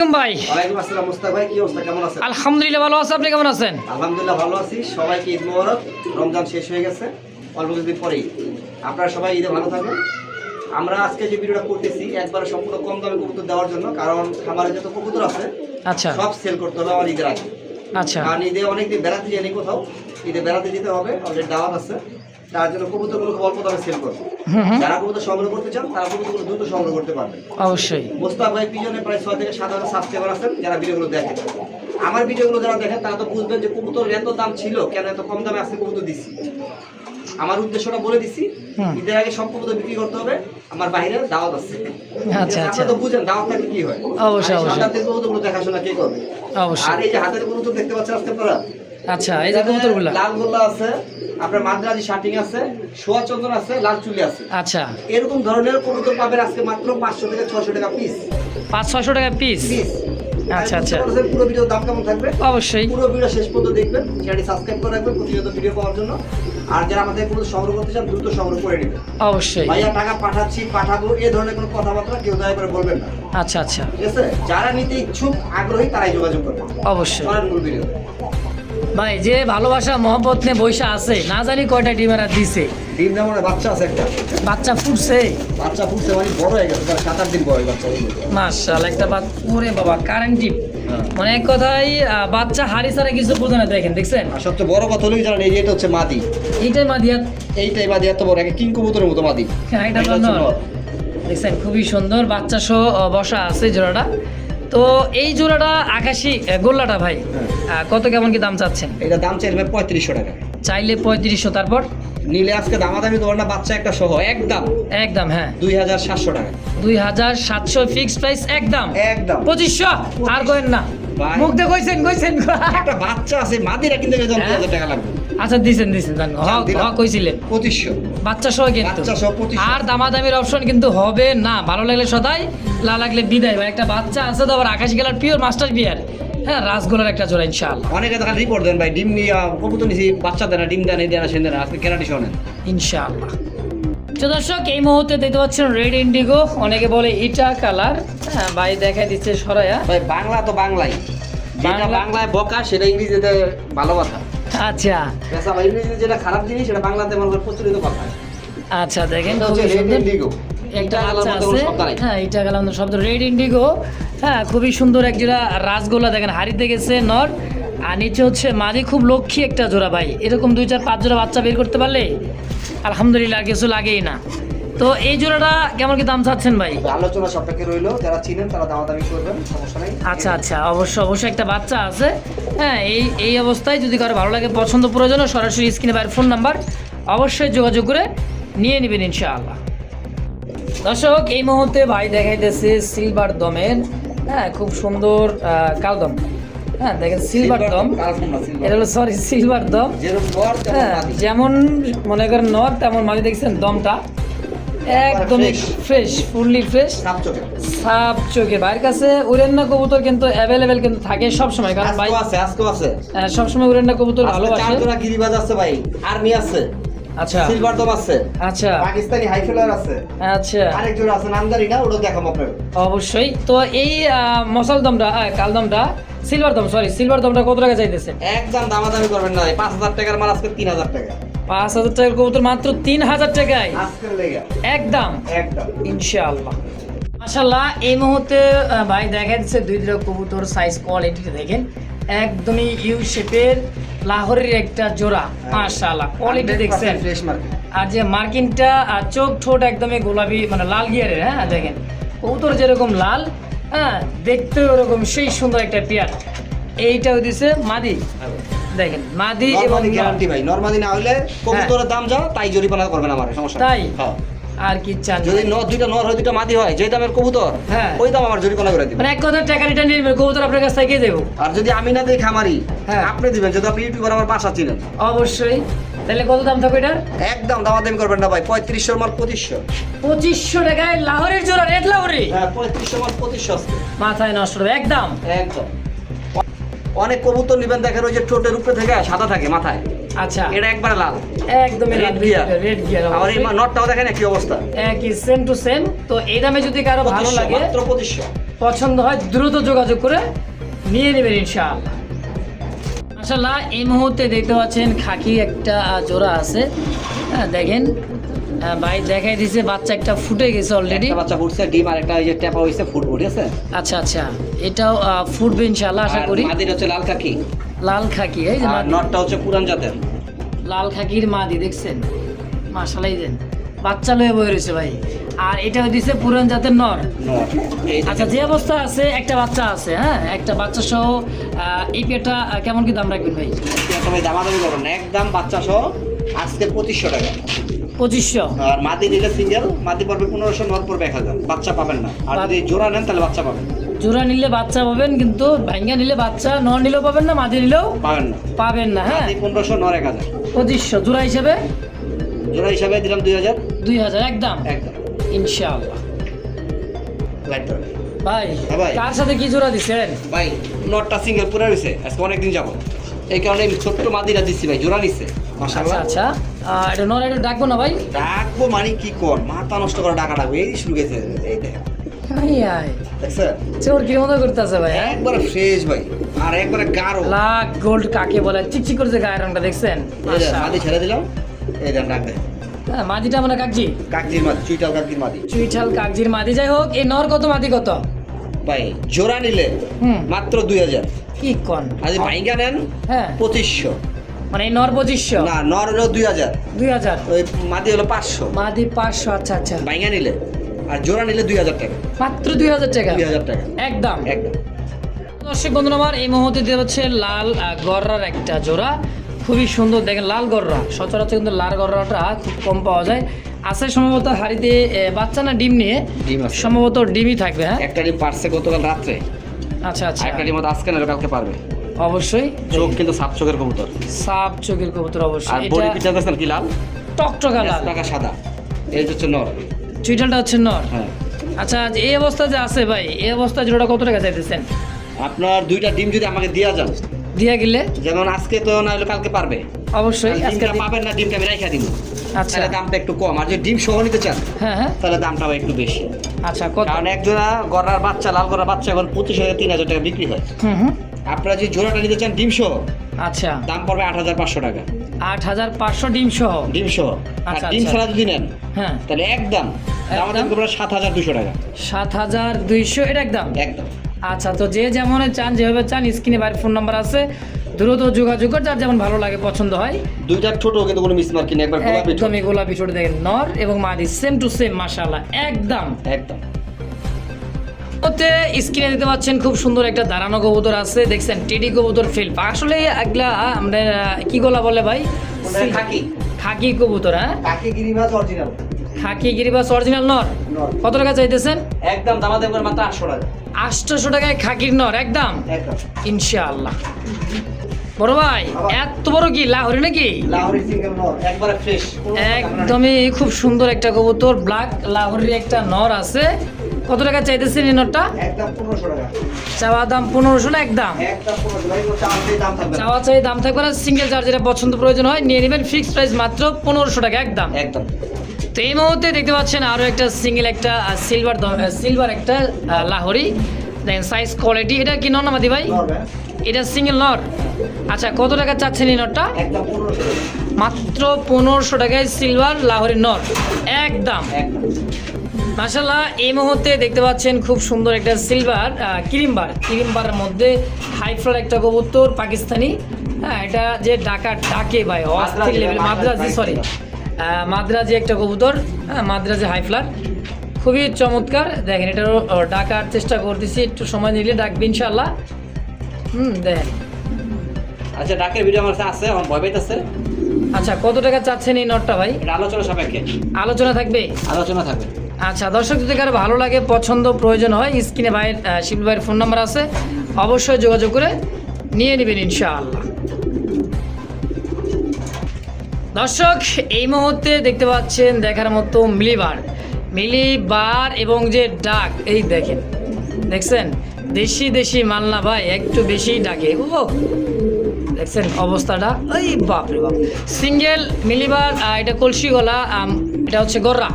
ভাই ওয়ালাইকুম আসসালাম মুস্তাক ভাই, কি অবস্থা, কেমন আছেন? আলহামদুলিল্লাহ ভালো আছি, আপনি কেমন আছেন? আলহামদুলিল্লাহ ভালো আছি। সবাইকে ঈদ মোবারক। রমজান শেষ হয়ে গেছে অল্প কিছুদিন পরেই। আপনারা সবাই ঈদে ভালো থাকবেন। আমরা আজকে যে ভিডিওটা করতেছি একবারে সম্পূর্ণ কম দামে কবুতর দেওয়ার জন্য, কারণ খামারে যত কবুতর আছে আচ্ছা সব সেল করতে হবে আমার ঈদের আগে। আচ্ছা কারণ ঈদে অনেকদিন বেড়াতে যায়নি কোথাও, ঈদে বেড়াতে যেতে হবে, অলরেডি দাওয়াত আছে। তার জন্য কবুতরগুলো অল্প দামে সেল করবো। যারা কবুতর সংগ্রহ করতে চান তারা কবুতরগুলো দ্রুত সংগ্রহ করতে পারবেন। অবশ্যই। মোস্তাক ভাই পিছনে প্রায় 6 থেকে 7 হাজার সাবস্ক্রাইবার আছেন যারা ভিডিওগুলো দেখেন। আমার ভিডিওগুলো যারা দেখেন তারা তো বুঝবেন যে কবুতর এত দাম ছিল কেন, এত কম দামে আজকে কবুতর দিচ্ছি। আমার উদ্দেশ্যটা বলে দিচ্ছি, ঈদের আগে সব কবুতর বিক্রি করতে হবে, আমার বাইরে দাওয়াত আছে। আচ্ছা আচ্ছা, তো বুঝেন দাওয়াত থাকলে কি হয়। অবশ্যই অবশ্যই হাতের কবুতরগুলো দেখাশোনা কে করবে? অবশ্যই। আর এই যে হাতের কবুতর দেখতে পাচ্ছেন আজকে আপনারা, আচ্ছা এই যে কবুতরগুলো, লাল গোল্লা আছে, আপনার মাদ্রাজি শার্টিং আছে, সোয়া চন্দন আছে, লাল চুলি আছে। আচ্ছা এরকম ধরনের কবুতর পাবেন আজকে মাত্র 500 থেকে 600 টাকা পিস। 500-600 টাকা পিস। আচ্ছা আচ্ছা, পুরো ভিডিওর দাম কেমন থাকবে অবশ্যই পুরো ভিডিও শেষ পর্যন্ত দেখবেন, চ্যানেলটি সাবস্ক্রাইব করে রাখবেন প্রতিনিয়ত ভিডিও পাওয়ার জন্য। আর যারা আমাদের কোনো সংগ্রহ করতে চান দ্রুত সংগ্রহ করে নেবেন। অবশ্যই। ভাইয়া টাকা পাঠাচ্ছি পাঠাবো এই ধরনের কোনো কথাবার্তা কেউ দয়া করে বলবেন না। আচ্ছা আচ্ছা, ঠিক আছে, যারা নিতে ইচ্ছুক আগ্রহী তারাই যোগাযোগ করবেন। অবশ্যই। মূল ভিডিও ভাই যে ভালোবাসা মহব্বত নিয়ে বৈশা আছে, না জানি কয়টা ডিমেরা দিছে। ডিম যেমন বাচ্চা আছে একটা, বাচ্চা ফুটছে, বাচ্চা ফুটছে মানে বড় হয়ে গেছে, 7-8 দিন বয়স বাচ্চা। মাশাআল্লাহ একটা ওরে বাবা কারেন্ট টিপ, মানে এক কথায় বাচ্চা হাড়ি ছাড়া কিছু বোঝে না। দেখেন দেখছেন, আর সবচেয়ে বড় কথা হলো জানেন এই যে এটা হচ্ছে মাদি, এইটাই মাদিয়া, এইটাই মাদি, এত বড় একটা কিং কবুতরের মতো মাদি। এটা তো নর। দেখছেন খুবই সুন্দর বাচ্চা সহ বসা আছে জোড়াটা। তো এই জোড়াটা আকাশি গোল্লাটা ভাই কত কেমন কি দাম চাচ্ছেন? এটা দাম চাইবে 3500 টাকা, চাইলে 3500। তারপর নিলে আজকে দামাদামি তোমার না, বাচ্চা একটা সহ একদম একদম হ্যাঁ 2700 টাকা। 2700 ফিক্সড প্রাইস, একদম একদম 2500। আর কইেন না, ভাই। মুখ দিয়ে কইছেন একটা বাচ্চা আছে মাদিরা কিনতে গেলে 2000 টাকা লাগবে। আচ্ছা দিছেন জান, হ্যাঁ কইছিলেন 2500 বাচ্চা সহ কিন্তু। বাচ্চা সহ 2500। আর দামাদামির অপশন কিন্তু হবে না। ভালো লাগলে সদাই, না লাগলে বিদায়। ভাই একটা বাচ্চা আছে তো আবার আকাশি কালার পিওর মাস্টার বিয়ার, হ্যাঁ রাসগোলার একটা জোড়া ইনশাআল্লাহ। অনেকে তখন রিপোর্ট দেন ভাই ডিম নিয়ে কবুতর নিছি, বাচ্চা দেন না, ডিম দেন, এই দেন না, সেন দেন না, আজকে গ্যারান্টি শোনেন ইনশাআল্লাহ। তো দর্শক এই মুহূর্তে দেখতে পাচ্ছেন রেড ইন্ডিগো, অনেকে বলে ইটা কালার। হ্যাঁ ভাই দেখাই দিচ্ছে সরাইয়া। ভাই বাংলা তো বাংলাই, যেটা বাংলায় বকা সেটা ইংরেজিতে ভালো কথা। আচ্ছা আচ্ছা ভাই, ইংরেজিতে যেটা খারাপ জিনিস সেটা বাংলাতে মনে করে প্রচলিত কথা। আচ্ছা দেখেন এটা খুবই হচ্ছে রেড সুন্দর ইন্ডিগো, একটা এটা বাচ্চা আলাদা আছে। কোনো শব্দ নাই। হ্যাঁ এটা গেলাম শব্দ রেড ইন্ডিগো। হ্যাঁ খুবই সুন্দর এক জোড়া রাসগোল্লা, দেখেন হাড়িতে গেছে নর, আর নিচে হচ্ছে মাদি। খুব লক্ষ্মী একটা জোড়া ভাই, এরকম 2-4-5 জোড়া বাচ্চা বের করতে পারলে আলহামদুলিল্লাহ, আর কিছু লাগেই না। তো এই জোড়াটা কেমন কি দাম চাচ্ছেন ভাই? আলোচনা সবটাকে রইলো, যারা চিনেন তারা দামাদামি করবেন, সমস্যা নাই। আচ্ছা আচ্ছা, অবশ্যই একটা বাচ্চা আছে। হ্যাঁ এই অবস্থায় যদি কারো ভালো লাগে, পছন্দ প্রয়োজন, সরাসরি স্ক্রিনে বাইরের ফোন নাম্বার অবশ্যই যোগাযোগ করে নিয়ে নেবেন ইনশাআল্লাহ। দর্শক এই মুহূর্তে ভাই দেখাইতেছে সিলভার দমের, হ্যাঁ খুব সুন্দর কালদম। হ্যাঁ দেখেন সিলভার দম, এটা হলো সরি সিলভার দম। হ্যাঁ যেমন মনে করেন নর তেমন মাঝে দেখছেন দমটা একদমই ফ্রেশ, ফুললি ফ্রেশ, সাপ চোখে। ভাইয়ের কাছে উড়েন্না কবুতর কিন্তু অ্যাভেলেবেল কিন্তু থাকে সব সময়, কারণ ভাই সব সময় উড়েন্না কবুতর ভালোবাসে। গিরিবাজ আছে ভাই, আর্মি আছে, আচ্ছা সিলভার দম আছে, আচ্ছা পাকিস্তানি হাইফেলার আছে, আচ্ছা আরেক জোড়া আছে নামদারি না, ওটা দেখাবো আপনাদের অবশ্যই। তো এই মশাল দমটা কালদমটা সিলভার দম, সরি সিলভার দমটা কত টাকা চাইতেছে? একদম দামাদামি করবেন না, 5000 টাকার মাল আজকে 3000 টাকা। 5000 টাকার কবুতর মাত্র 3000 টাকায় আজকের লেগে একদম একদম ইনশাআল্লাহ। মাশাআল্লাহ এই মুহূর্তে ভাই দেখা যাচ্ছে দুইটা কবুতর সাইজ কোয়ালিটি দেখেন, একদমই ইউ শেপের লাহোরের একটা জোড়া। মাশাআল্লাহ কোয়ালিটি দেখছেন, ফ্রেশ মার্কেট। আর যে মার্কিনটা আর চোখ ঠোঁট একদমই গোলাপি, মানে লাল গিয়ারের। হ্যাঁ দেখেন কবুতর যেরকম লাল, হ্যাঁ দেখতে ওরকম সেই সুন্দর একটা পেয়ার। এইটাও দিছে মাদি, দেখেন মাদি এবং গ্যারান্টি ভাই, নরমালি না হলে কবুতরের দাম যা তাই জরিমানা করবেন আমার, সমস্যা তাই হ্যাঁ। আর কি চান? যদি দুইটা নর হয় দুইটা মাদি হয়, যে দামের কবুতর হ্যাঁ ওই দাম আমার জরিমানা করে দিবেন। মানে এক কথা টাকা রিটার্ন নিয়ে নেবেন, কবুতর আপনার কাছ থেকে দেবো। আর যদি আমি না দেই খামারি, হ্যাঁ আপনি দিবেন, যদি আপনি ইউটিউবার আমার বাসা চিনেন অবশ্যই। তাহলে কত দাম থাকবে এটার? একদম দামাদামি করবেন না ভাই, 3500 মাল 2500। 2500 টাকায় লাহোরের জোড়া, রেড লাহোরি। হ্যাঁ 3500 মাল 2500 আছে, মাথায় নষ্ট হবে একদম একদম। অনেক কবুতর নিবেন দেখেন ওই যে ঠোঁটের উপরে থেকে সাদা থাকে মাথায়, আচ্ছা এটা একবারে লাল, একদমই রেড গিয়ার। Red gear. আর এই নটটাও দেখেন কি অবস্থা, একই সেম টু সেম। তো এই দামে যদি কারো ভালো লাগে মাত্র 2500। পছন্দ হয় দ্রুত যোগাযোগ করে নিয়ে নেবেন ইনশাআল্লাহ। মাশাআল্লাহ এই মুহূর্তে দেখতে পাচ্ছেন খাকি একটা জোড়া আছে। হ্যাঁ দেখেন ভাই দেখাই দিছে বাচ্চা একটা ফুটে গেছে অলরেডি। একটা বাচ্চা ফুটছে, ডিম আর একটা এই যে টেপা হইছে ফুটবো, ঠিক আছে? আচ্ছা আচ্ছা, এটাও ফুটবে ইনশাআল্লাহ আশা করি। মাদিটা হচ্ছে লাল কাকি, লাল খাকি, এই যে আর মাদি। নটটা হচ্ছে পুরান জাতের। লাল খাকির মাদি দেখছেন, মাশাআল্লাহ দেন বাচ্চা লয়ে বয়ে রয়েছে ভাই। আর এটা দিছে পুরান জাতের নর। নট এই আচ্ছা যে অবস্থা আছে একটা বাচ্চা আছে, হ্যাঁ একটা বাচ্চা সহ এই পেটা কেমন কি দাম রাখবেন ভাই? তুমি দামাদামি করো না, একদম বাচ্চা সহ আজকে 2500 টাকা। 2500। আর মাদি নিলে সিঙ্গেল মাদি পড়বে 1500, নর পড়বে 1000। বাচ্চা পাবেন না, আর যদি জোড়া নেন তাহলে বাচ্চা পাবেন। জোড়া নিলে বাচ্চা পাবেন, কিন্তু ভাঙ্গা নিলে বাচ্চা, নর নিলেও পাবেন না, মাদি নিলেও পাবেন না। পাবেন না। হ্যাঁ মাদি 1500, নর 1000। 2500 জোড়া হিসেবে, জোড়া হিসাবে দিলাম 2000। 2000 একদম একদম ইনশাআল্লাহ। লাইট ধরো। ভাই হ্যাঁ ভাই। কার সাথে কি জোড়া দিছেন? ভাই নটটা সিঙ্গেল পুরো হইছে আজকে অনেকদিন যাব, এই কারণে আমি ছোট্ট মাদিরা দিচ্ছি ভাই, জোড়া নিচ্ছে। আচ্ছা মাশাআল্লাহ। আচ্ছা, এটা নর এটা ডাকবো না ভাই? ডাকবো মানে কি কর, মাথা নষ্ট করে ডাকা ডাকবো, এই শুরু গেছে। এই দেখ আই আই দেখছেন, চোর কি মতো করতেছে ভাই? একবারে ফ্রেশ ভাই, আর একবারে গাঢ়। লাক গোল্ড কাকে বলে, চিকচিক করেছে গায়ের রংটা দেখছেন? মাদি ছেড়ে দিলাম, এই দেখ ডাক দেয়। হ্যাঁ মাদিটা মানে কাকজি, কাকজির মাদি, চুইটাল কাকজির মাদি। চুইঠাল কাকজির মাদি। যাই হোক এই নর কত মাদি কত? ভাই জোড়া নিলে মাত্র 2000, কি কোন? আর যদি ভাইঙ্গা নেন হ্যাঁ 2500। মানে এই নর 2500, না নর হলো 2000, 2000, ওই মাদি হলো 500 মাদি 500। আচ্ছা আচ্ছা, ভাইঙ্গা নিলে, আর জোড়া নিলে 2000 টাকা। মাত্র 2000 টাকা 2000 টাকা একদম। একদম। দর্শক বন্ধুরা আমার এই মুহূর্তে দিয়ে হচ্ছে লাল গররার একটা জোড়া, খুবই সুন্দর দেখেন লাল গররা। সচরাচর কিন্তু লাল গররাটা খুব কম পাওয়া যায়। আছে সম্ভবত হাড়িতে বাচ্চা না ডিম নিয়ে, ডিম আছে। সম্ভবত ডিমই থাকবে। হ্যাঁ একটা ডিম পারছে গতকাল রাত্রে, আচ্ছা আচ্ছা, একটা ডিম আজকে না কালকে পারবে। অবশ্যই চোখ কিন্তু সাপ চোখের কবুতর, সাপ চোখের কবুতর আর অবশ্যই। বডি এটা পিঠা দেখছেন কি লাল, টকটকা লাল, টাকা সাদা, এই হচ্ছে নর। চুইটালটা হচ্ছে নর। হ্যাঁ আচ্ছা এই অবস্থা যে আছে ভাই, এই অবস্থা জোড়াটা কত টাকা চাইতেছেন? আপনার 2টা ডিম যদি আমাকে দেওয়া যান, দিয়া গেলে যেমন আজকে তো না হলে কালকে পারবে, অবশ্যই আর আজকে ডিমটা পাবেন না, ডিমটা আমি রেখে দিব, আচ্ছা তাহলে দামটা একটু কম। আর যদি ডিম সহ নিতে চান হ্যাঁ হ্যাঁ তাহলে দামটাও একটু বেশি, আচ্ছা কত? কারণ এক জোড়া গড়ার বাচ্চা, লাল গড়ার বাচ্চা এখন 2500 3000 টাকা বিক্রি হয়। হুম আপনারা যদি জোড়াটা নিতে চান ডিম সহ, আচ্ছা দাম পড়বে 8500 টাকা 8500 ডিম সহ। ডিম সহ। আর আচ্ছা, ডিম আচ্ছা। ছাড়া যদি নেন হ্যাঁ তাহলে একদম আমাদের 7200 টাকা 7200 এটা একদম। একদম। আচ্ছা তো যে যেমন চান, যেভাবে চান, স্ক্রিনে বাইরের ফোন নাম্বার আছে, দ্রুত যোগাযোগ করে যার যেমন ভালো লাগে পছন্দ হয়। দুইটা ছোট কিন্তু কোনো মিসমার্ক কিনে একবার গোলাপি ছোট। একদমই গোলাপি ছোট দেখেন, নর এবং মাদি সেম টু সেম মাশাআল্লাহ একদম। একদম ওতে স্ক্রিনে দিতে পাচ্ছেন খুব সুন্দর একটা দাঁড়ানো কবুতর আছে, দেখছেন টেডি কবুতর ফিল্প। আসলে এগুলা আমরা কি গলা বলে ভাই? খাকি খাকি কবুতর। হ্যাঁ খাকি গিরিবাজ অরিজিনাল, খাকি গিরিবাস অরিজিনাল নর। নর। কত টাকা চাইতেছেন? একদম দামাদাম করে মাত্র 800 টাকা 800 টাকায় খাকির নর একদম একদম। ইনশাআল্লাহ। বড় ভাই এত বড় কি লাহোরি নাকি? লাহোরি সিঙ্গেল নর একবারে ফ্রেশ, একদমই খুব সুন্দর একটা কবুতর, ব্ল্যাক লাহোরির একটা নর আছে। কত টাকা চাইতেছেন এই নরটা? একদম 1500 টাকা চাওয়া দাম 1500 না একদম? একদম 1500 ভাই, কোনো চার্জের দাম থাকবে না। চাওয়া চাই দাম থাকবে না, সিঙ্গেল চার্জ যেটা পছন্দ প্রয়োজন হয় নিয়ে নেবেন, ফিক্সড প্রাইস মাত্র 1500 টাকা একদম। একদম। তো এই মুহূর্তে দেখতে পাচ্ছেন আরও একটা সিঙ্গেল একটা সিলভার একটা লাহোরি, দেখেন সাইজ কোয়ালিটি। এটা কি নর না মাদি ভাই? নর ভাই, এটা সিঙ্গেল নর। আচ্ছা কত টাকা চাচ্ছেন এই নরটা? একদম 1500 টাকা মাত্র 1500 টাকায় সিলভার লাহোরি নর একদম। একদম। মাশাআল্লাহ এই মুহূর্তে দেখতে পাচ্ছেন খুব সুন্দর একটা সিলভার ক্রিমবারের মধ্যে হাই ফ্লার একটা কবুতর পাকিস্তানি। হ্যাঁ এটা যে ডাকে ভাই অস্থির লেভেল, মাদ্রাজি একটা কবুতর। হ্যাঁ মাদ্রাজি হাই ফ্লার খুবই চমৎকার। দেখেন এটারও ডাকার চেষ্টা করতেছি, একটু সময় নিলে ডাকবে ইনশাআল্লাহ। দেখেন। আচ্ছা ডাকের ভিডিও আমার কাছে আছে, আমার ভয় পাইতেছে। আচ্ছা কত টাকা চাচ্ছেন এই নটটা ভাই? এটা আলোচনা সাপেক্ষে, আলোচনা থাকবে? আলোচনা থাকবে। আচ্ছা দর্শক যদি কারো ভালো লাগে, পছন্দ প্রয়োজন হয়, স্ক্রিনে ভাইয়ের শিবলু ভাইয়ের ফোন নাম্বার আছে, অবশ্যই যোগাযোগ করে নিয়ে নেবেন ইনশাআল্লাহ। দর্শক এই মুহূর্তে দেখতে পাচ্ছেন দেখার মতো মিলিবার এবং যে ডাক, এই দেখছেন দেশি মাল না ভাই, একটু বেশি ডাকে। ও দেখছেন অবস্থাটা, ওই বাপরে বাপ। সিঙ্গেল মিলিবার, এটা কলসি গলা, এটা হচ্ছে গররা।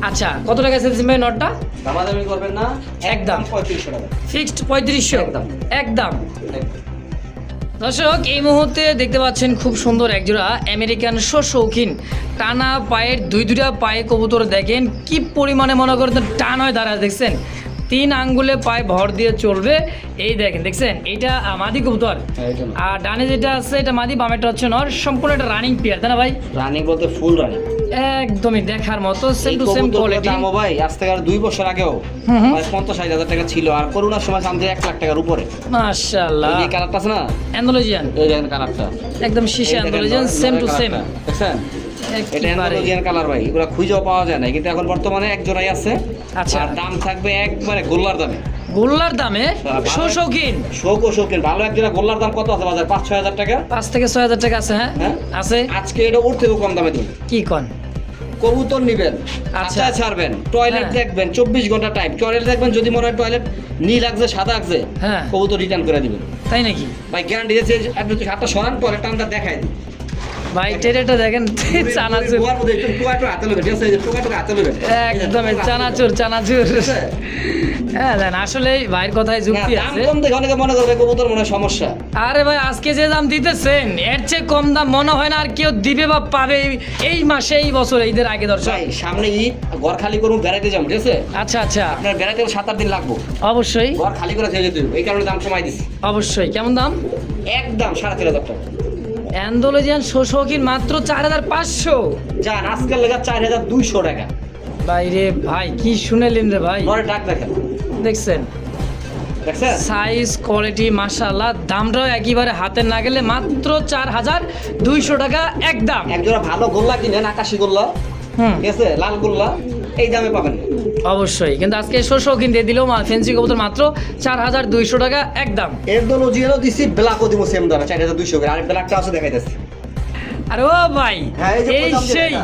আচ্ছা কত টাকা চাইতেছেন ভাই নটটা? দামাদামি করবেন না, একদম। 3500 টাকা ফিক্সড 3500 একদম। একদম। দর্শক এই মুহূর্তে দেখতে পাচ্ছেন খুব সুন্দর একজোড়া আমেরিকান শৌখিন টানা পায়ের দুইটা পায়ে কবুতর, দেখেন কি পরিমাণে মনে করেন টান হয় দাঁড়ায়, দেখছেন 3 আঙ্গুলে পায়ে ভর দিয়ে চলবে। এই দেখেন দেখছেন এটা মাদি কবুতর, আর ডানে যেটা আছে এটা মাদি, বামেটা হচ্ছে নর, সম্পূর্ণ একটা রানিং পেয়ার, তাই না ভাই? রানিং বলতে ফুল রানিং, একদমই দেখার মতো সেম টু সেম কোয়ালিটি। দাম ভাই আজ থেকে আর 2 বছর আগেও হুম। 50-60 হাজার টাকা ছিল, আর করোনার সময় দাম 1 লাখ টাকার উপরে। মাশাআল্লাহ, এই কালারটা আছে না অ্যান্ডালুজিয়ান, এই দেখেন কালারটা একদম shisha Andalusian, same to same. দেখছেন এটা অ্যান্ডালুজিয়ান কালার ভাই, এগুলো খুঁজেও পাওয়া যায় না, কিন্তু এখন বর্তমানে এক জোড়াই আছে। আচ্ছা। আর দাম থাকবে একবারে গোল্লার দামে, গোল্লার দামে শৌখিন শৌখিন ভালো এক জোড়া গোল্লার দাম কত আছে বাজার? 5-6 হাজার টাকা, 5 থেকে 6 হাজার টাকা আছে। হ্যাঁ হ্যাঁ আছে। আজকে এটা উঠতে কম দামে দিন। কি কন? কবুতর নিবেন, আচ্ছা। আচ্ছা ছাড়বেন, টয়লেট হ্যাঁ। দেখবেন 24 ঘন্টা টাইম, টয়লেট দেখবেন, যদি মনে হয় টয়লেট নীল লাগছে সাদা লাগছে, হ্যাঁ কবুতর রিটার্ন করে দিবেন তাই নাকি ভাই, গ্যারান্টি দিয়েছে। আপনি তো হাতটা সরান পরে টানটা দেখাই দিন ভাই? টেরেটা দেখেন চানাচুর, বুয়ার মধ্যে একটু টোকা হাতে লবেন, ঠিক আছে? এই যে টোকা হাতে লবেন একদম চানাচুর চানাচুর। হ্যাঁ দেন আসলে ভাইয়ের কথায় যুক্তি দাম আছে। কম দেখে অনেকে মনে করবে কবুতর মনে হয় সমস্যা। আরে ভাই আজকে যে দাম দিতেছেন এর চেয়ে কম দাম মনে হয় না আর কেউ দিবে বা পাবে এই মাসে, এই বছর, ঈদের আগে। দর্শক ভাই সামনে ঈদ, ঘর খালি করুন, বেড়াইতে যাবো, ঠিক আছে? আচ্ছা আচ্ছা, আপনার বেড়াইতে 7-8 দিন লাগবো, অবশ্যই ঘর খালি করে থেকে যেতে হবে, এই কারণে দাম কমাই দিচ্ছি। অবশ্যই। কেমন দাম? একদম 3500 টাকা। অ্যান্ডালুজিয়ান শৌখিন মাত্র 4500। যান আজকাল লেখা 4200 টাকা। ভাই রে ভাই কি শুনেলেন রে ভাই? ঘরে ডাক দেখেন, দেখছেন দেখছেন সাইজ কোয়ালিটি মাশাআল্লাহ, দামটাও একেবারে হাতে না গেলে মাত্র 4200 টাকা একদম। একজোড়া ভালো গোল্লা কিনেন, আকাশি গোল্লা, হুম ঠিক আছে, লাল গোল্লা, এই দামে পাবেন। অবশ্যই, কিন্তু আজকে শৌখিন দিয়ে দিলেও ফেন্সি কবুতর মাত্র 4200 টাকা একদম। এন্ডোলজিয়ানও দিছি, ব্ল্যাকও দিব সেম দামে 4200 করে, আর ব্ল্যাকটা আছে দেখাইতেছি। আরে ও ভাই এই সেই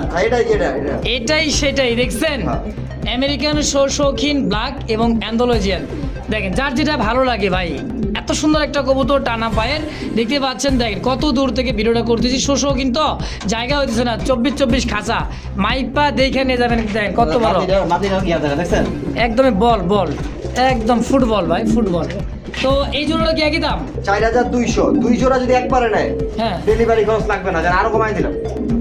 এটাই সেটাই, দেখছেন হ্যাঁ। আমেরিকান শৌখিন ব্ল্যাক এবং অ্যান্ডালুজিয়ান, দেখেন যার যেটা ভালো লাগে ভাই। এত সুন্দর একটা কবুতর টানা পায়ের, দেখতে পাচ্ছেন, দেখেন কত দূর থেকে ভিডিওটা করতেছি। শৌখিন তো জায়গা হইতেছে না, 24 খাঁচা মাইক পা দেখে নিয়ে যাবেন, দেখেন কত বড়, দেখছেন একদমই বল বল, একদম ফুটবল ভাই ফুটবল। তো এই জোড়াটা কি একই দাম? 4200, 2 জোড়া যদি একবারে নেয় হ্যাঁ ডেলিভারি খরচ লাগবে না, আরো কমাই দিলাম।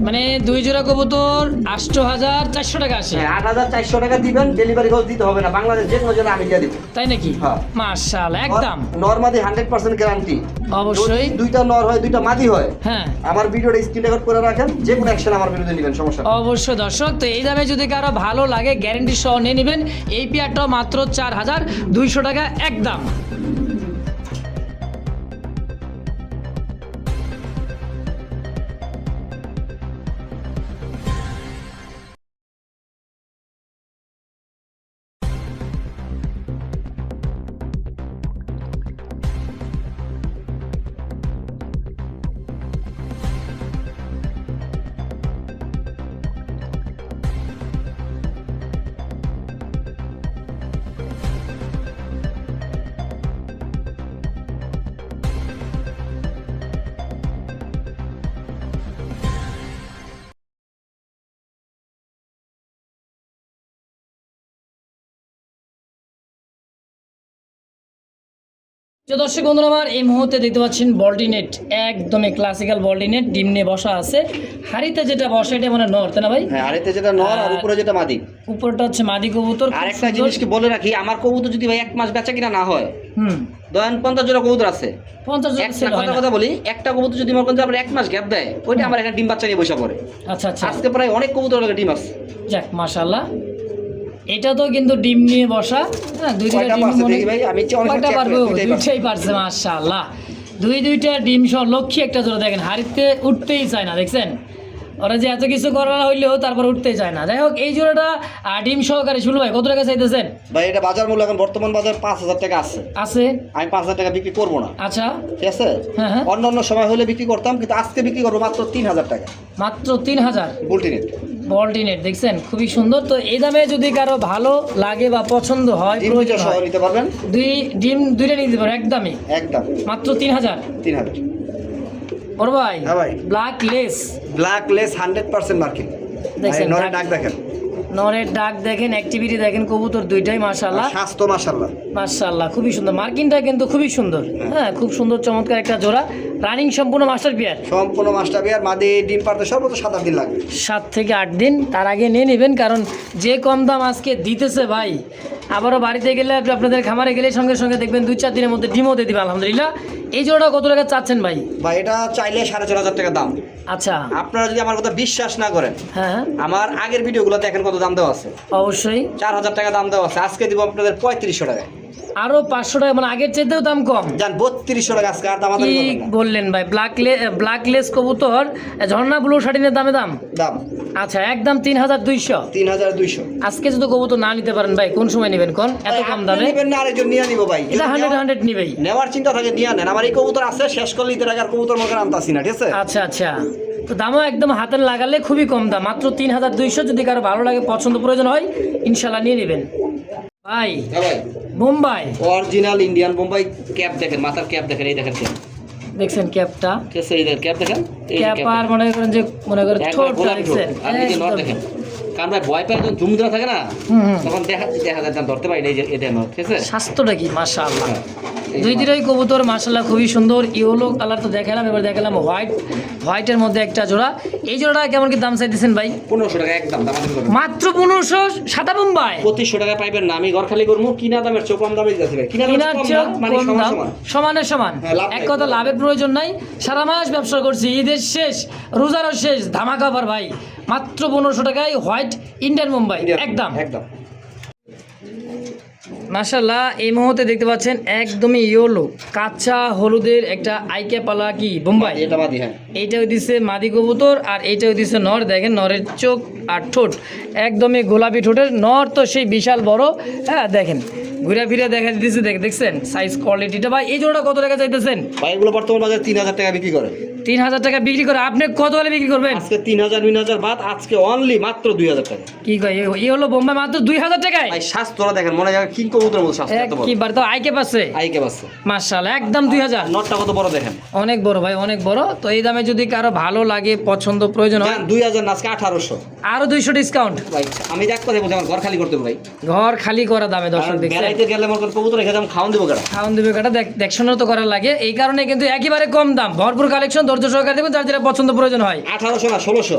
মানে 2 জোড়া কবুতর 8400 টাকা আসে। 8400 টাকা দিবেন, ডেলিভারি খরচ দিতে হবে না, বাংলাদেশ যে কোনো জোড়া আমি দিয়ে দিব। তাই নাকি? হ্যাঁ। মাশাআল্লাহ একদম। নরমাদি 100% গ্যারান্টি। অবশ্যই। দুইটা নর হয়, দুইটা মাদি হয়, হ্যাঁ আমার ভিডিওটা স্ক্রিন রেকর্ড করে রাখেন, যে কোনো অ্যাকশন আমার বিরুদ্ধে নেবেন, সমস্যা নেই। অবশ্যই দর্শক, তো এই দামে যদি কারো ভালো লাগে গ্যারেন্টি সহ নিয়ে নেবেন। এই পেয়ারটাও মাত্র 4200 টাকা একদম। যে দর্শক বন্ধুরা আমার এই মুহূর্তে দেখতে পাচ্ছেন বল্টিনেট, একদমই ক্লাসিক্যাল বল্টিনেট, ডিম নিয়ে বসা আছে। হাড়িতে যেটা বসে এটা মানে নর, তাই না ভাই? হ্যাঁ, আরেতে যেটা নর আর উপরে যেটা মাদি। উপরটা হচ্ছে মাদি কবুতর। আর একটা জিনিস কি বলে রাখি, আমার কবুতর যদি ভাই 1 মাস বেচা কিনা না হয়, হুম দয়ান 50 জোড়া কবুতর আছে, 50 জন সেল হয় না। কথা বলি, একটা কবুতর যদি মনে করেন যে আপনার 1 মাস গ্যাপ দেয়, ওইটা আমার এখানে ডিম বাচ্চা নিয়ে বসে পড়ে। আচ্ছা আচ্ছা, আজকে প্রায় অনেক কবুতর লাগে ডিম আছে। যাক মাশাআল্লাহ, এটা তো কিন্তু ডিম নিয়ে বসা। হ্যাঁ কয়টা পারছে দেখি ভাই, আমি অনেক কয়টা check পারবো? করে, দুইটাই পারছে। দুইটাই পারছে মাশাআল্লাহ, দুইটা ডিম সহ লক্ষ্মী একটা জোড়া। দেখেন হাড়িতে উঠতেই চায় না, দেখছেন ওরা যে এত কিছু করা হইলেও তারপর উঠতেই চায় না। যাই হোক এই জোড়াটা ডিম সহকারে শুরু ভাই কত টাকা চাইতেছেন? ভাই এটা বাজার মূল্য এখন বর্তমান বাজার 5000 টাকা আছে। আছে, আমি 5000 টাকা বিক্রি করবো না, আচ্ছা ঠিক আছে? হ্যাঁ হ্যাঁ, অন্য অন্য সময় হলে বিক্রি করতাম, কিন্তু আজকে বিক্রি করবো মাত্র 3000 টাকা। মাত্র 3000 বুলটিনেট বল্টিনেট, দেখছেন খুবই সুন্দর। তো এই দামে যদি কারো ভালো লাগে বা পছন্দ হয়, ডিম প্রয়োজন সহ হয়, নিতে পারবেন, দুইটা নিতে পারেন একদমই একদম মাত্র 3000। 3000। ওর ভাই হ্যাঁ ভাই, black less, black less 100% marking. দেখছেন নরে ডাক দেখেন, নরের ডাক দেখেন, অ্যাক্টিভিটি দেখেন, কবুতর দুইটাই মাশাআল্লাহ। আর স্বাস্থ্য মাশাআল্লাহ। মাশাআল্লাহ খুবই সুন্দর, মার্কিনটা কিন্তু খুবই সুন্দর। হ্যাঁ, খুব সুন্দর চমৎকার একটা জোড়া, রানিং সম্পূর্ণ মাস্টার পেয়ার। সম্পূর্ণ মাস্টার পেয়ার, মাদি ডিম পারতে সর্বোচ্চ 7-8 দিন লাগবে। 7 থেকে 8 দিন, তার আগে নিয়ে নেবেন, কারণ যে কম দাম আজকে দিতেছে ভাই, আবারও বাড়িতে গেলে আপনাদের খামারে গেলে সঙ্গে সঙ্গে দেখবেন 2-4 দিনের মধ্যে ডিমও দিয়ে দিবে আলহামদুলিল্লাহ। এই জোড়াটা কত টাকা চাচ্ছেন ভাই? ভাই এটা চাইলে 4,500 টাকা দাম। আচ্ছা, আপনারা যদি আমার কথা বিশ্বাস না করেন, হ্যাঁ আমার আগের ভিডিওগুলো দেখেন কত দাম দেওয়া আছে। অবশ্যই 4,000 টাকা দাম দেওয়া আছে, আজকে দিব আপনাদের 3500 টাকায়। আরো 500 টাকা, মানে আগের চাইতেও দাম কম। জান 3200 টাকা আজকে, আর দাম কি বললেন ভাই? ব্ল্যাকলেস কবুতর ঝর্ণা ব্লু শাটিনের দামে দাম। আচ্ছা, একদম 3200। 3200 আজকে যদি কবুতর না নিতে পারেন ভাই, কোন সময় নেবেন কোন? এত কম দামে নেবেন না, আরেকজন নিয়ে নিব ভাই। এটা 100 নিবেই। নেওয়ার চিন্তা থাকে নিয়ে নেন, আমার এই কবুতর আছে, শেষ করলে ঈদের আগে আর কবুতর মনে আনতাছি না, ঠিক আছে? আচ্ছা আচ্ছা, তো দামও একদম হাতে লাগালে খুবই কম দাম, মাত্র 3200। যদি কারো ভালো লাগে, পছন্দ প্রয়োজন হয়, ইনশাল্লাহ নিয়ে নেবেন ভাই। হ্যাঁ ভাই, Bombay original Indian Bombay cap দেখেন, মাথার ক্যাপ দেখেন, এই দেখেন ক্যাপ, দেখছেন ক্যাপটা? ঠিক আছে, এই দেখেন ক্যাপ দেখেন, এই ক্যাপ আর মনে করেন যে ঠোঁটটা দেখছেন, আর এই যে নর দেখেন। কারণ ভাই ভয় পায় যখন জুম দেওয়া থাকে না, তখন দেখা যায় ধরতে পারি না। এই যে এটা নর, ঠিক আছে? স্বাস্থ্যটা কি মাশাআল্লাহ, দুই দিরাই কবুতর মাশাআল্লাহ খুবই সুন্দর। ইয়েলো কালার তো দেখালাম, এবার দেখালাম হোয়াইটের মধ্যে একটা জোড়া। এই জোড়াটা কেমন কি দাম চাইতেছেন ভাই? 1500 টাকা একদম দাম। মাত্র 1500? সাদা বোম্বাই 2500 টাকা পাইবেন না, আমি ঘর খালি করবো। কিনা দামের চোখ কম দামে দিতেছি ভাই, কিনার চোখ মানে সমানের সমান। এক কথা, লাভের প্রয়োজন নাই, সারা মাস ব্যবসা করছি, ঈদের শেষ, রোজারও শেষ, ধামাকা অফার ভাই। মাত্র 1500 টাকায় হোয়াইট ইন্ডিয়ান বোম্বাই একদম। মাশাআল্লাহ, এই মুহূর্তে দেখতে পাচ্ছেন একদমই ইয়েলো কাঁচা হলুদের একটা আইকে পালা কি বোম্বাই। এটা মাদি, হ্যাঁ এইটাও দিছে মাদি কবুতর, আর এইটাও দিছে নর। দেখেন নরের চোখ আর ঠোঁট একদমই গোলাপি ঠোঁটের, নর তো সেই বিশাল বড়। হ্যাঁ দেখেন, ঘুরে ফিরে দেখা দিতেছে, দেখছেন সাইজ কোয়ালিটিটা ভাই। এই জোড়া কত টাকা চাইতেছেন ভাই? এগুলো বর্তমান বাজারে 3000 টাকা বিক্রি করে। 3000 টাকা বিক্রি করে, আপনি কত হলে বিক্রি করবেন? আজকে 3000 বাদ, আজকে অনলি মাত্র 2000 টাকা। কি কয়, এই হলো বোম্বাই মাত্র 2000 টাকায়? ভাই স্বাস্থ্যটা দেখেন, মনে হয় কিং কবুতরের মতো স্বাস্থ্য, এত বড়। একবার তো আইকে পাচ্ছে, আইকে পাচ্ছে মাশাআল্লাহ, একদম 2000। নটটা কত বড় দেখেন, অনেক বড় ভাই, অনেক বড়। তো এই দামে যদি কারো ভালো লাগে, পছন্দ প্রয়োজন হয়, 2000 না, আজকে 1800। আরো 200 ডিসকাউন্ট ভাই আমি দেখ কথা বলছি, আমার ঘর খালি করতে হবে ভাই। ঘর খালি করা দামে দর্শক দেখছেন। বেড়াইতে গেলে আমার কবুতর রেখে দাম খাওয়ান দেবো কাটা, খাওয়ান দেবে কাটা, দেখশনও তো করার লাগে। এই কারণে কিন্তু একেবারে কম দাম, ভরপুর কালেকশন, ধৈর্য সহকারে দেবেন, যার যেটা পছন্দ প্রয়োজন হয়। 1800 না 1600।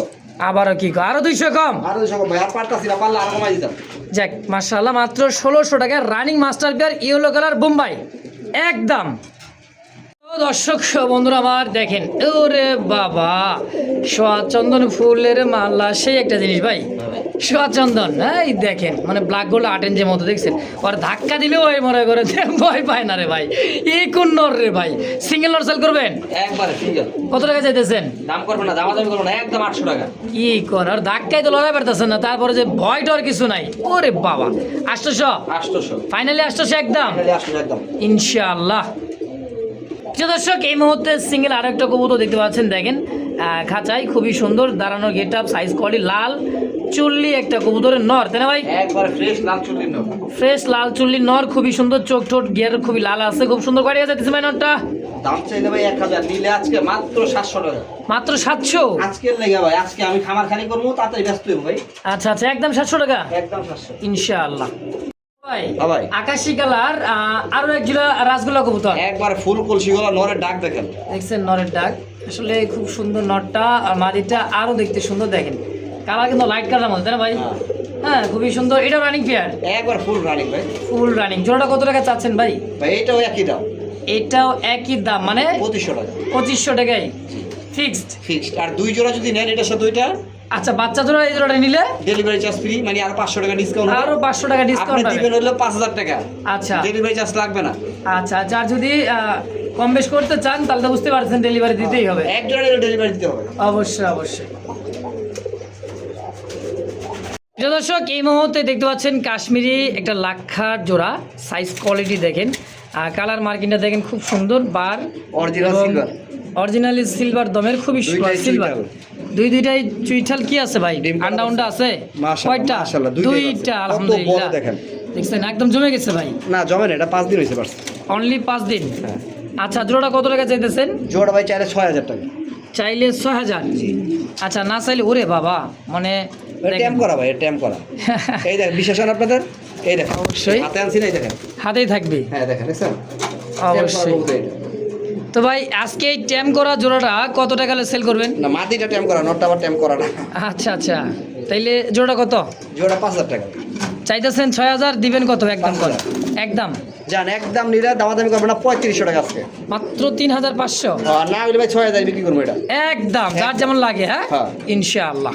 আবারও কি কয়, আরো 200 কম? আরো 200 কম ভাই, আর পারতাছি না, পারলে আর কমাই দিতাম। যাক মাশাআল্লাহ, মাত্র 1600 টাকায় running master pair yellow colour Bombay একদম। দর্শক বন্ধুরা আমার দেখেন, ওরে বাবা, সোয়া চন্দন ফুলের মালা, সেই একটা জিনিস ভাই, সোয়া চন্দন। এই দেখেন, মানে ব্ল্যাক গোল্ড আটেঞ্জের মতো, দেখছেন? ওর ধাক্কা দিলেও ওই মনে করে ভয় পায় না রে ভাই। এই কোন নর রে ভাই? সিঙ্গেল নর সেল করবেন? একবারে সিঙ্গেল। কত টাকা চাইতেছেন? দাম করবেন না, দামাদামি করবেন না, একদম 800 টাকা। কি কোন আর ধাক্কায় তো লড়াই পারতেছেন না, তারপরে যে ভয়টার কিছু নাই। ওরে বাবা, 800 ফাইনালি 800 একদম, একদম ইনশাআল্লাহ। দর্শক এই মুহূর্তে সিঙ্গেল আরো একটা কবুতর দেখতে পাচ্ছেন, দেখেন খাঁচাই, খুবই সুন্দর দাঁড়ানোর গেট আপ, সাইজ কোয়ালিটি, লাল চুল্লি একটা কবুতরের নর, তাই না ভাই? একবারে ফ্রেশ লাল চুল্লির নর, ফ্রেশ লাল চুল্লি নর, খুবই সুন্দর, চোখ ঠোঁট গিয়ার খুবই লাল আছে, খুব সুন্দর কোয়ালিটি আছে। দিচ্ছে ভাই নরটা দাম চাইলে ভাই 1000, নিলে আজকে মাত্র 700 টাকা। মাত্র 700? আজকের লেগে ভাই, আজকে আমি খামার খালি করবো, তাড়াতাড়ি ব্যস্ত হইব ভাই। আচ্ছা আচ্ছা, একদম 700 টাকা, একদম 700 ইনশাআল্লাহ। ভাই ভাই আকাশি কালার আরো এক জোড়া রাসগোল্লা কবুতর, একবার ফুল কলসি গলা নরের ডাক দেখেন, দেখছেন নরের ডাক, আসলে খুব সুন্দর নরটা, আর মাদিটা আরো দেখতে সুন্দর। দেখেন কালার কিন্তু লাইট কালার মধ্যে, তাই না ভাই? হ্যাঁ খুবই সুন্দর। এটা রানিং পেয়ার, একবার ফুল রানিং ভাই, ফুল রানিং। জোড়াটা কত টাকা চাচ্ছেন ভাই? ভাই এটাও একই দাম, এটাও একই দাম, মানে 2500 টাকা। 2500 টাকায় ফিক্সড। আর দুই জোড়া যদি নেন, এটার সাথে দুইটা, আচ্ছা বাচ্চা জোড়া, এই জোড়াটা নিলে ডেলিভারি চার্জ ফ্রি, মানে আর 500 টাকা ডিসকাউন্ট, আরো 500 টাকা ডিসকাউন্ট আপনি দিবেন হলো 5000 টাকা। আচ্ছা, ডেলিভারি চার্জ লাগবে না। আচ্ছা, যার যদি কম বেশ করতে চান, তাহলে তো বুঝতে পারছেন ডেলিভারি দিতেই হবে, এক জোড়া ডেলিভারি দিতে হবে, অবশ্যই অবশ্যই। প্রিয় দর্শক এই মুহূর্তে দেখতে পাচ্ছেন কাশ্মীরি একটা লাক্ষার জোড়া, সাইজ কোয়ালিটি দেখেন, কালার মার্কিংটা দেখেন, খুব সুন্দর, বার অরিজিনাল সিলভার, অরিজিনালি সিলভার দমের, খুবই সিলভার, দুইটাই চুইঠাল কি আছে ভাই? আন্ডা আছে কয়টা? দুইটা, আলহামদুলিল্লাহ। দেখছেন একদম জমে গেছে ভাই। না জমে না, এটা 5 দিন হয়েছে, অনলি 5 দিন। আচ্ছা জোড়াটা কত টাকা চাইতেছেন? জোড়া ভাই চাইলে 6000 টাকা। চাইলে 6000? আচ্ছা, না চাইলে ওরে বাবা, মানে ট্যাম করা ভাই, ট্যাম করা। এই দেখেন বিশ্বাস হয় না আপনাদের, এই দেখেন অবশ্যই। হাতে আনছি না, এই দেখেন হাতেই থাকবে হ্যাঁ দেখেন দেখছেন অবশ্যই। তো ভাই আজকে এই ট্যাম করা জোড়াটা কত টাকা সেল করবেন? না মাটিটা ট্যাম করা, নটটা আবার ট্যাম করা না। আচ্ছা আচ্ছা, তাইলে জোড়াটা কত জোড়া 5,000 টাকা চাইতেছেন? 6,000 দিবেন কত একদম? কত 5,000 একদম? জান একদম নিলে দামাদামি করবে না, 3500 টাকা আজকে। মাত্র 3,500? না হইলে ভাই 6,000 বিক্রি করবো এটা একদম যার যেমন লাগে। হ্যাঁ হ্যাঁ। ইনশাআল্লাহ।